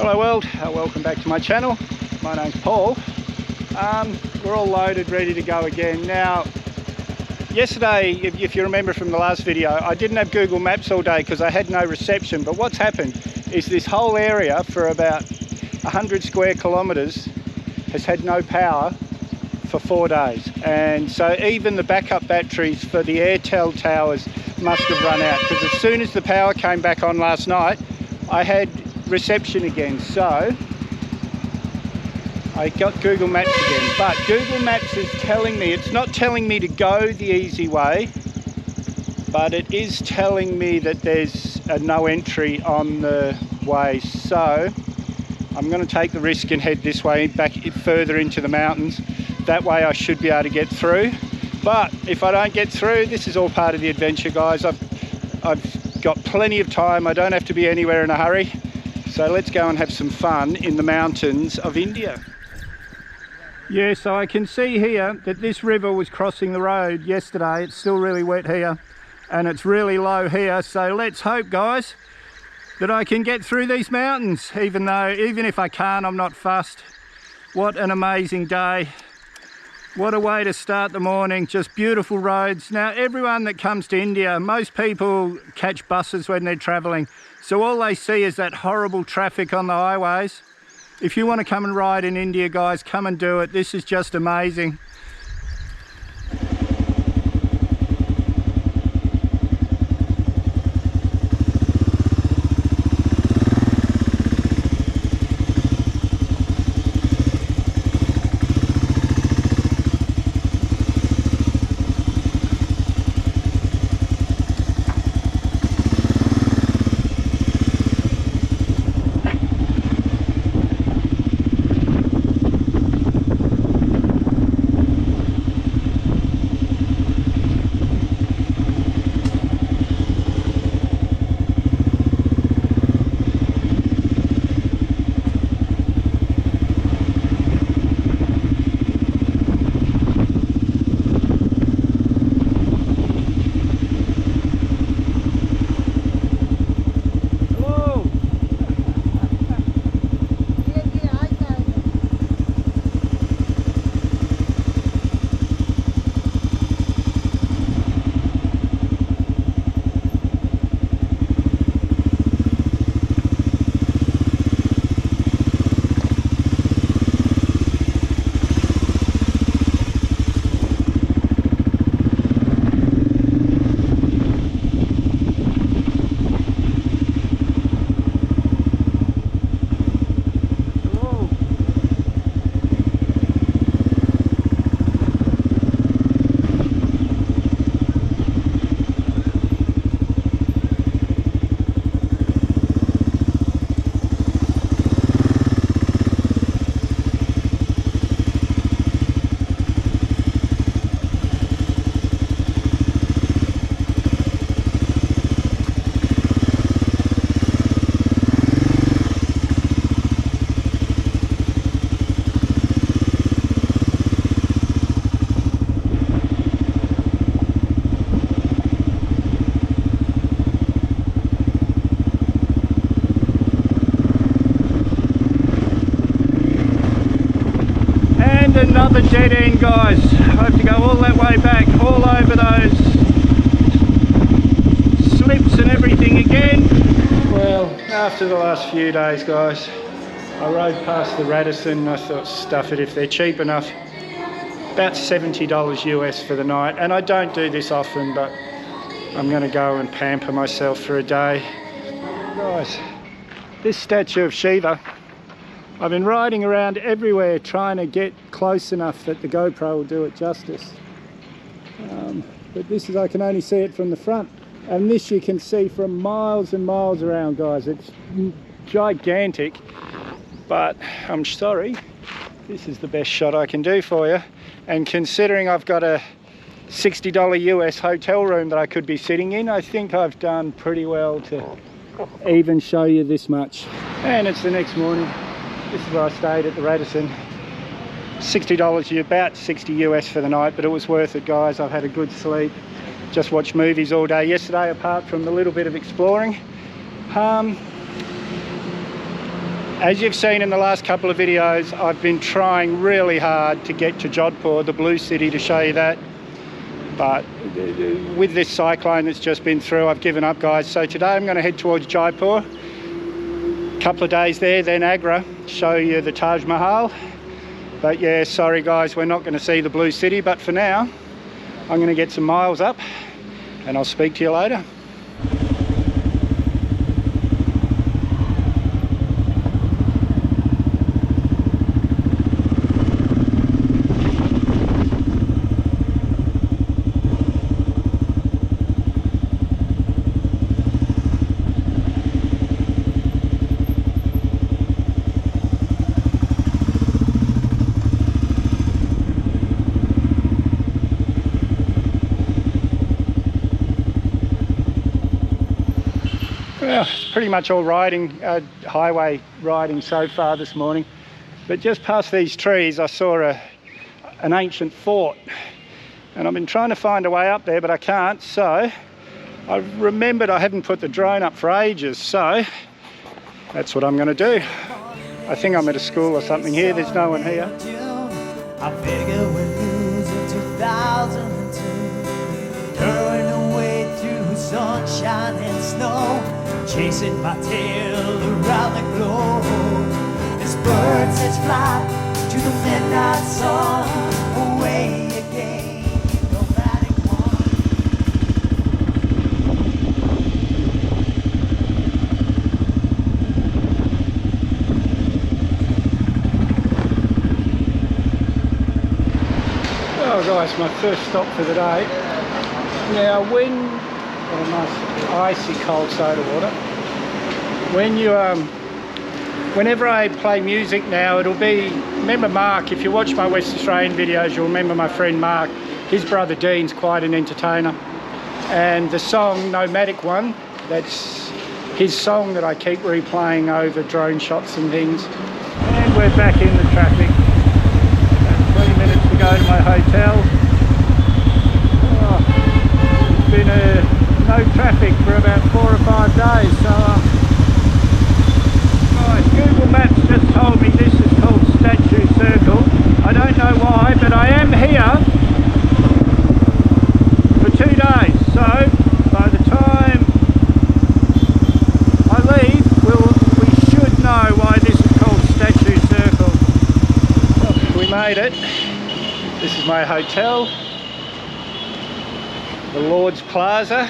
Hello world, welcome back to my channel. My name's Paul. We're all loaded, ready to go again. Now, yesterday, if you remember from the last video, I didn't have Google Maps all day because I had no reception. But what's happened is this whole area for about 100 square kilometres has had no power for 4 days. And so even the backup batteries for the Airtel towers must have run out, because as soon as the power came back on last night, I had reception again. So I got Google Maps again, but Google Maps is telling me, it's not telling me to go the easy way, but it is telling me that there's a no entry on the way. So I'm going to take the risk and head this way, back further into the mountains. That way I should be able to get through. But if I don't get through, this is all part of the adventure, guys. I've got plenty of time. I don't have to be anywhere in a hurry. So let's go and have some fun in the mountains of India. Yeah, so I can see here that this river was crossing the road yesterday. It's still really wet here and it's really low here. So let's hope, guys, that I can get through these mountains. Even if I can't, I'm not fussed. What an amazing day. What a way to start the morning. Just beautiful roads. Now, everyone that comes to India, most people catch buses when they're traveling. So all they see is that horrible traffic on the highways. If you want to come and ride in India, guys, come and do it. This is just amazing. Another dead end, guys. I have to go all that way back, all over those slips and everything again. Well, after the last few days, guys, I rode past the Radisson and I thought, stuff it, if they're cheap enough. About $70 US for the night, and I don't do this often, but I'm going to go and pamper myself for a day. Guys, this statue of Shiva, I've been riding around everywhere trying to get close enough that the GoPro will do it justice. But this is, I can only see it from the front. And this you can see from miles and miles around, guys. It's gigantic, but I'm sorry, this is the best shot I can do for you. And considering I've got a $60 US hotel room that I could be sitting in, I think I've done pretty well to even show you this much. And it's the next morning. This is where I stayed at the Radisson. $60, about 60 US for the night, but it was worth it, guys. I've had a good sleep. Just watched movies all day yesterday, apart from the little bit of exploring. As you've seen in the last couple of videos, I've been trying really hard to get to Jodhpur, the blue city, to show you that. But with this cyclone that's just been through, I've given up, guys. So today I'm going to head towards Jaipur. Couple of days there, then Agra, show you the Taj Mahal. But yeah, sorry guys, we're not going to see the blue city, but for now I'm going to get some miles up and I'll speak to you later. Well, it's pretty much all riding, highway riding so far this morning. But just past these trees, I saw an ancient fort. And I've been trying to find a way up there, but I can't. So I remembered I haven't put the drone up for ages. So that's what I'm going to do. I think I'm at a school or something here. There's no one here. I figure we're losing 2002, turning away through sunshine and snow, chasing my tail around the globe. This bird says fly to the midnight sun, away again, nomadic one. Oh guys, my first stop for the day. Now when, a nice icy cold soda water. When you, whenever I play music now, it'll be, remember Mark, if you watch my West Australian videos, you'll remember my friend Mark. His brother Dean's quite an entertainer. And the song, Nomadic One, that's his song that I keep replaying over drone shots and things. And we're back in the traffic. About 20 minutes to go to my hotel. Oh, it's been no traffic for about 4 or 5 days, so Google Maps just told me this is called Statue Circle. I don't know why, but I am here for 2 days, so by the time I leave, we should know why this is called Statue Circle. Oh, we made it. This is my hotel, the Lord's Plaza.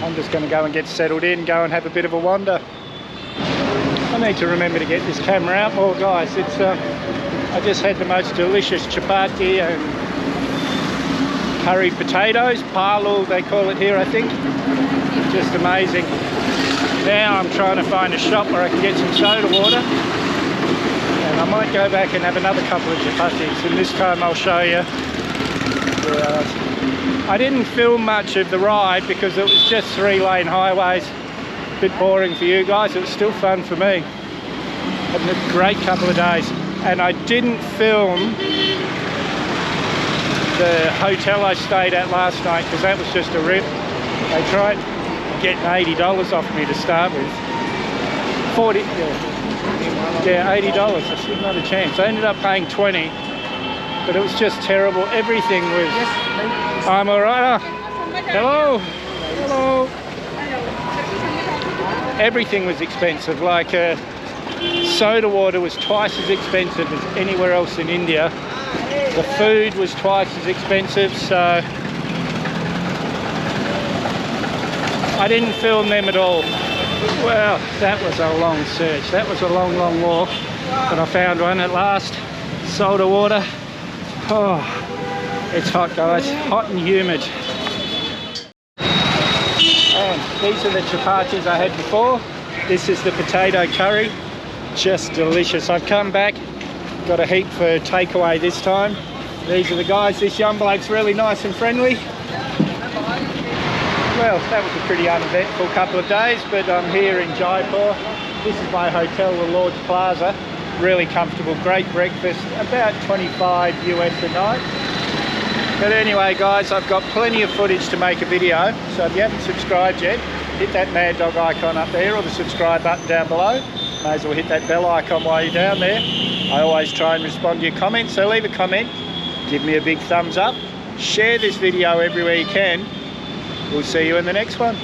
I'm just going to go and get settled in, go and have a bit of a wander. I need to remember to get this camera out more, guys. It's I just had the most delicious chapati and curried potatoes, palu they call it here, I think. Just amazing. Now I'm trying to find a shop where I can get some soda water. And I might go back and have another couple of chapatis, and this time I'll show you. I didn't film much of the ride because it was just 3-lane highways. A bit boring for you guys. It was still fun for me. Having a great couple of days. And I didn't film the hotel I stayed at last night because that was just a rip. They tried getting $80 off me to start with. 40, yeah, $80. I said not a chance. I ended up paying 20, but it was just terrible. Everything was. I'm alright. Hello. Hello. Everything was expensive. Like soda water was twice as expensive as anywhere else in India. The food was twice as expensive, so I didn't film them at all. Well, that was a long search. That was a long, long walk, but I found one at last. Soda water. Oh. It's hot, guys, hot and humid. And these are the chapatis I had before. This is the potato curry, just delicious. I've come back, got a heap for takeaway this time. These are the guys. This young bloke's really nice and friendly. Well, that was a pretty uneventful couple of days, but I'm here in Jaipur. This is my hotel, the Lord's Plaza. Really comfortable, great breakfast, about $25 US a night. But anyway guys, I've got plenty of footage to make a video, so if you haven't subscribed yet, hit that Mad Dog icon up there or the subscribe button down below. May as well hit that bell icon while you're down there. I always try and respond to your comments, so leave a comment, give me a big thumbs up, share this video everywhere you can. We'll see you in the next one.